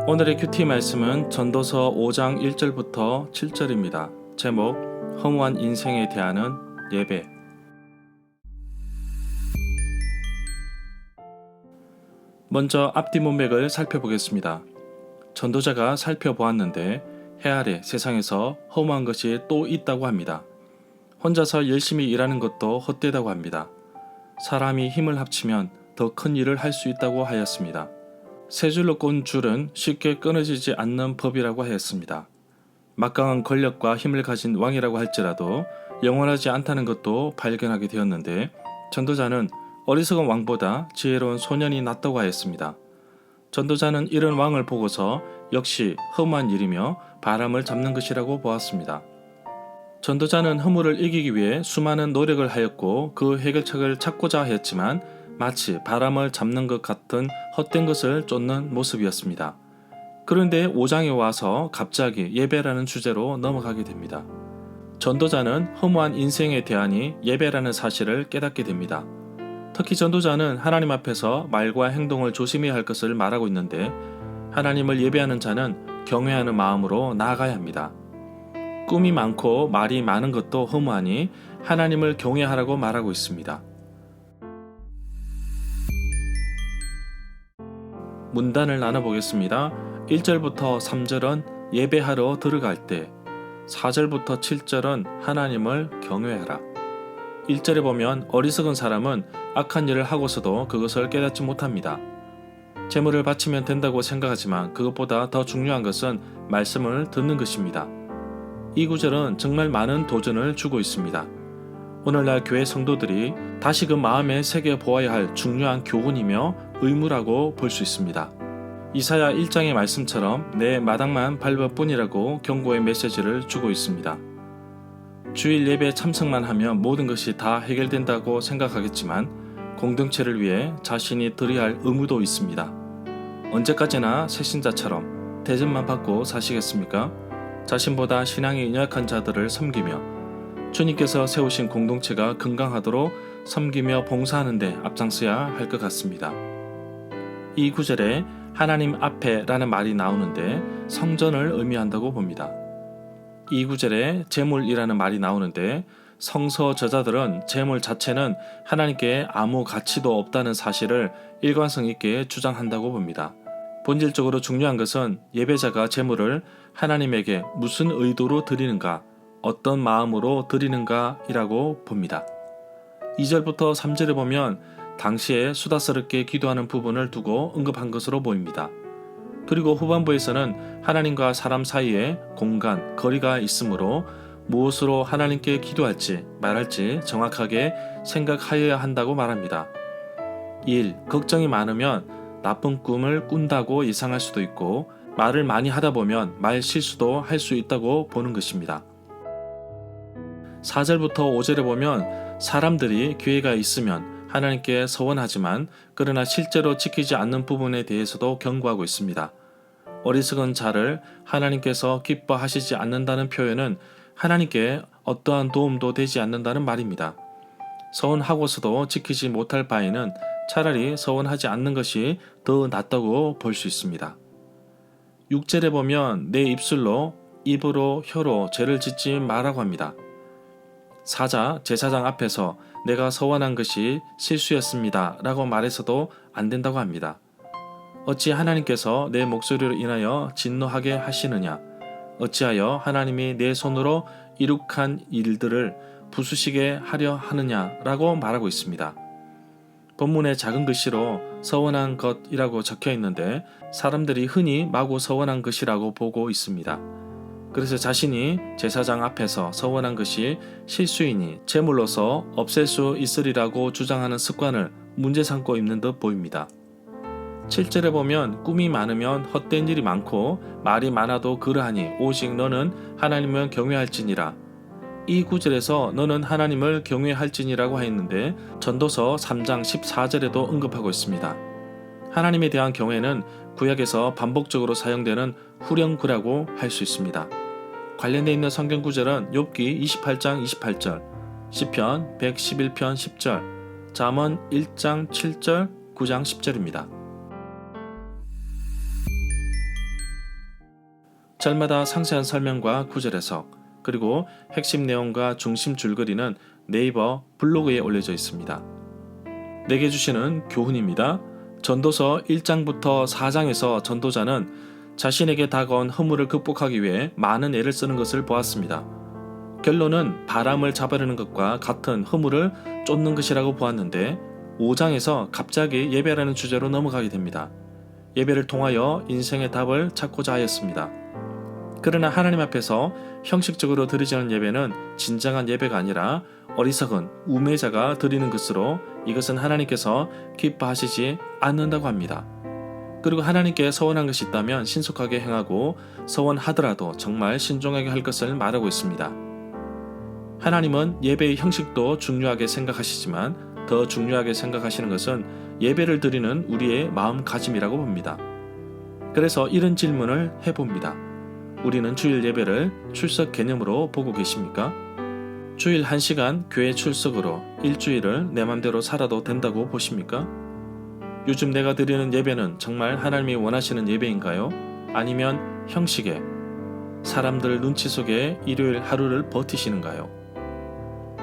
오늘의 큐티 말씀은 전도서 5장 1절부터 7절입니다. 제목 허무한 인생에 대하는 예배. 먼저 앞뒤 문맥을 살펴보겠습니다. 전도자가 살펴보았는데 해 아래 세상에서 허무한 것이 또 있다고 합니다. 혼자서 열심히 일하는 것도 헛되다고 합니다. 사람이 힘을 합치면 더 큰 일을 할 수 있다고 하였습니다. 세 줄로 꼰 줄은 쉽게 끊어지지 않는 법이라고 하였습니다. 막강한 권력과 힘을 가진 왕이라고 할지라도 영원하지 않다는 것도 발견하게 되었는데 전도자는 어리석은 왕보다 지혜로운 소년이 낫다고 하였습니다. 전도자는 이런 왕을 보고서 역시 허무한 일이며 바람을 잡는 것이라고 보았습니다. 전도자는 허물을 이기기 위해 수많은 노력을 하였고 그 해결책을 찾고자 하였지만 마치 바람을 잡는 것 같은 헛된 것을 쫓는 모습이었습니다. 그런데 5장에 와서 갑자기 예배라는 주제로 넘어가게 됩니다. 전도자는 허무한 인생에 대하니 예배라는 사실을 깨닫게 됩니다. 특히 전도자는 하나님 앞에서 말과 행동을 조심해야 할 것을 말하고 있는데 하나님을 예배하는 자는 경외하는 마음으로 나아가야 합니다. 꿈이 많고 말이 많은 것도 허무하니 하나님을 경외하라고 말하고 있습니다. 문단을 나눠보겠습니다. 1절부터 3절은 예배하러 들어갈 때, 4절부터 7절은 하나님을 경외하라. 1절에 보면 어리석은 사람은 악한 일을 하고서도 그것을 깨닫지 못합니다. 재물을 바치면 된다고 생각하지만 그것보다 더 중요한 것은 말씀을 듣는 것입니다. 이 구절은 정말 많은 도전을 주고 있습니다. 오늘날 교회 성도들이 다시금 마음에 새겨 보아야 할 중요한 교훈이며 의무라고 볼 수 있습니다. 이사야 1장의 말씀처럼 내 마당만 밟을 뿐이라고 경고의 메시지를 주고 있습니다. 주일 예배 참석만 하면 모든 것이 다 해결된다고 생각하겠지만 공동체를 위해 자신이 드려야 할 의무도 있습니다. 언제까지나 새신자처럼 대접만 받고 사시겠습니까? 자신보다 신앙이 연약한 자들을 섬기며 주님께서 세우신 공동체가 건강하도록 섬기며 봉사하는 데 앞장서야 할 것 같습니다. 이 구절에 하나님 앞에 라는 말이 나오는데 성전을 의미한다고 봅니다. 이 구절에 재물이라는 말이 나오는데 성서 저자들은 재물 자체는 하나님께 아무 가치도 없다는 사실을 일관성 있게 주장한다고 봅니다. 본질적으로 중요한 것은 예배자가 재물을 하나님에게 무슨 의도로 드리는가, 어떤 마음으로 드리는가이라고 봅니다. 2절부터 3절에 보면 당시에 수다스럽게 기도하는 부분을 두고 언급한 것으로 보입니다. 그리고 후반부에서는 하나님과 사람 사이에 공간, 거리가 있으므로 무엇으로 하나님께 기도할지 말할지 정확하게 생각하여야 한다고 말합니다. 1. 걱정이 많으면 나쁜 꿈을 꾼다고 예상할 수도 있고 말을 많이 하다 보면 말 실수도 할 수 있다고 보는 것입니다. 4절부터 5절에 보면 사람들이 기회가 있으면 하나님께 서원하지만 그러나 실제로 지키지 않는 부분에 대해서도 경고하고 있습니다. 어리석은 자를 하나님께서 기뻐하시지 않는다는 표현은 하나님께 어떠한 도움도 되지 않는다는 말입니다. 서원하고서도 지키지 못할 바에는 차라리 서원하지 않는 것이 더 낫다고 볼 수 있습니다. 6절에 보면 내 입술로 입으로 혀로 죄를 짓지 마라고 합니다. 사자, 제사장 앞에서 내가 서원한 것이 실수였습니다 라고 말해서도 안 된다고 합니다. 어찌 하나님께서 내 목소리로 인하여 진노하게 하시느냐? 어찌하여 하나님이 내 손으로 이룩한 일들을 부수시게 하려 하느냐? 라고 말하고 있습니다. 본문의 작은 글씨로 서원한 것이라고 적혀 있는데 사람들이 흔히 마구 서원한 것이라고 보고 있습니다. 그래서 자신이 제사장 앞에서 서원한 것이 실수이니 제물로서 없앨 수 있으리라고 주장하는 습관을 문제 삼고 있는 듯 보입니다. 7절에 보면 꿈이 많으면 헛된 일이 많고 말이 많아도 그러하니 오직 너는 하나님을 경외할지니라. 이 구절에서 너는 하나님을 경외할지니라고 하였는데 전도서 3장 14절에도 언급하고 있습니다. 하나님에 대한 경외는 구약에서 반복적으로 사용되는 후렴구라고 할 수 있습니다. 관련되어 있는 성경 구절은 욥기 28장 28절, 시편 111편 10절, 잠언 1장 7절, 9장 10절입니다. 절마다 상세한 설명과 구절 해석, 그리고 핵심 내용과 중심 줄거리는 네이버 블로그에 올려져 있습니다. 내게 주시는 교훈입니다. 전도서 1장부터 4장에서 전도자는 자신에게 다가온 허물을 극복하기 위해 많은 애를 쓰는 것을 보았습니다. 결론은 바람을 잡으려는 것과 같은 허물을 쫓는 것이라고 보았는데 5장에서 갑자기 예배라는 주제로 넘어가게 됩니다. 예배를 통하여 인생의 답을 찾고자 하였습니다. 그러나 하나님 앞에서 형식적으로 드리지는 예배는 진정한 예배가 아니라 어리석은 우매자가 드리는 것으로 이것은 하나님께서 기뻐하시지 않는다고 합니다. 그리고 하나님께 서원한 것이 있다면 신속하게 행하고 서원하더라도 정말 신중하게 할 것을 말하고 있습니다. 하나님은 예배의 형식도 중요하게 생각하시지만 더 중요하게 생각하시는 것은 예배를 드리는 우리의 마음가짐이라고 봅니다. 그래서 이런 질문을 해봅니다. 우리는 주일 예배를 출석 개념으로 보고 계십니까? 주일 1시간 교회 출석으로 일주일을 내 맘대로 살아도 된다고 보십니까? 요즘 내가 드리는 예배는 정말 하나님이 원하시는 예배인가요? 아니면 형식에 사람들 눈치 속에 일요일 하루를 버티시는가요?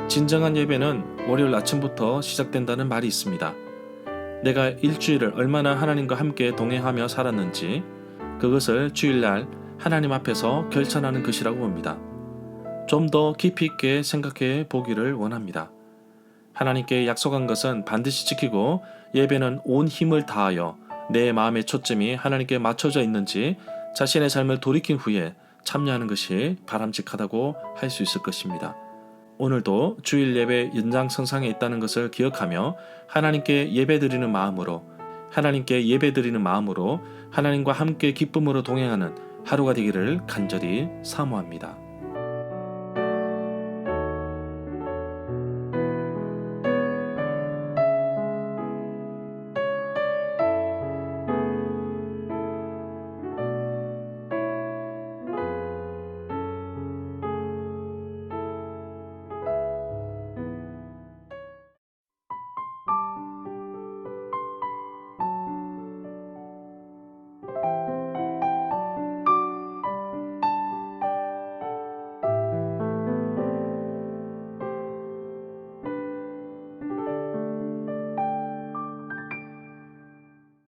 진정한 예배는 월요일 아침부터 시작된다는 말이 있습니다. 내가 일주일을 얼마나 하나님과 함께 동행하며 살았는지 그것을 주일날 하나님 앞에서 결산하는 것이라고 봅니다. 좀 더 깊이 있게 생각해 보기를 원합니다. 하나님께 약속한 것은 반드시 지키고 예배는 온 힘을 다하여 내 마음의 초점이 하나님께 맞춰져 있는지 자신의 삶을 돌이킨 후에 참여하는 것이 바람직하다고 할 수 있을 것입니다. 오늘도 주일 예배 연장선상에 있다는 것을 기억하며 하나님께 예배드리는 마음으로 하나님과 함께 기쁨으로 동행하는 하루가 되기를 간절히 사모합니다.